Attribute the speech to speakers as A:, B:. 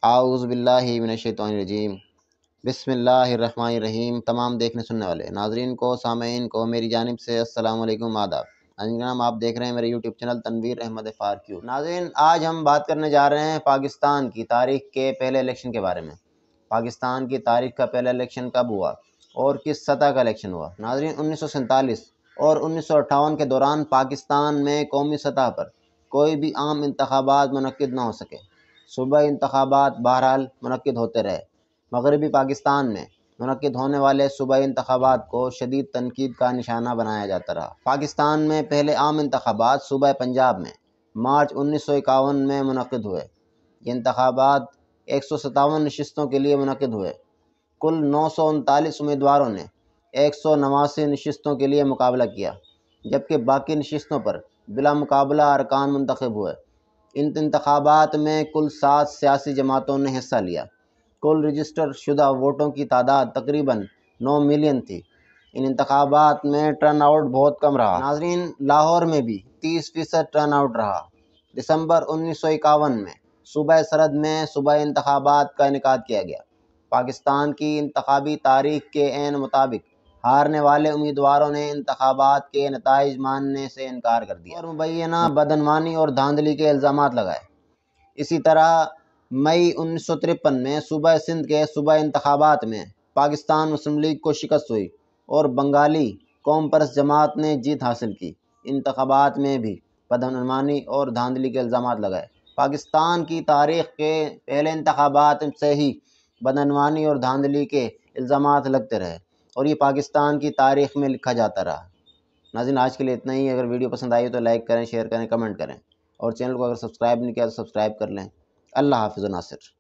A: اعوذ باللہ من الشیطان الرجیم، بسم اللہ الرحمن الرحیم۔ تمام دیکھنے سننے والے ناظرین کو، سامعین کو میری جانب سے السلام علیکم، آداب۔ جناب آپ دیکھ رہے ہیں میرے یوٹیوب چینل تنویر احمد فارکیو۔ ناظرین آج ہم بات کرنے جا رہے ہیں پاکستان کی تاریخ کے پہلے الیکشن کے بارے میں۔ پاکستان کی تاریخ کا پہلا الیکشن کب ہوا اور کس سطح کا الیکشن ہوا؟ ناظرین 1947 اور 1958 کے دوران پاکستان میں قومی سطح پر کوئی بھی عام انتخابات منعقد نہ ہو سکے۔ صوبائی انتخابات بہرحال منعقد ہوتے رہے۔ مغربی پاکستان میں منعقد ہونے والے صوبائی انتخابات کو شدید تنقید کا نشانہ بنایا جاتا رہا۔ پاکستان میں پہلے عام انتخابات صوبہ پنجاب میں مارچ 1951 میں منعقد ہوئے۔ یہ انتخابات 157 نشستوں کے لیے منعقد ہوئے۔ کل 939 امیدواروں نے 189 نشستوں کے لیے مقابلہ کیا، جبکہ باقی نشستوں پر بلا مقابلہ ارکان منتخب ہوئے۔ ان انتخابات میں کل 7 سیاسی جماعتوں نے حصہ لیا۔ کل رجسٹر شدہ ووٹوں کی تعداد تقریباً 9 ملین تھی۔ ان انتخابات میں ٹرن آؤٹ بہت کم رہا۔ ناظرین لاہور میں بھی 30% ٹرن آؤٹ رہا۔ دسمبر 1951 میں صوبہ سرحد میں صوبائی انتخابات کا انعقاد کیا گیا۔ پاکستان کی انتخابی تاریخ کے عین مطابق ہارنے والے امیدواروں نے انتخابات کے نتائج ماننے سے انکار کر دیا اور مبینہ بدعنوانی اور دھاندلی کے الزامات لگائے۔ اسی طرح مئی 1953 میں صوبہ سندھ کے صوبائی انتخابات میں پاکستان مسلم لیگ کو شکست ہوئی اور بنگالی قوم پرست جماعت نے جیت حاصل کی۔ انتخابات میں بھی بدعنوانی اور دھاندلی کے الزامات لگائے۔ پاکستان کی تاریخ کے پہلے انتخابات سے ہی بدعنوانی اور دھاندلی کے الزامات لگتے رہے اور یہ پاکستان کی تاریخ میں لکھا جاتا رہا۔ ناظرین آج کے لیے اتنا ہی۔ اگر ویڈیو پسند آئی تو لائک کریں، شیئر کریں، کمنٹ کریں اور چینل کو اگر سبسکرائب نہیں کیا تو سبسکرائب کر لیں۔ اللہ حافظ و ناصر۔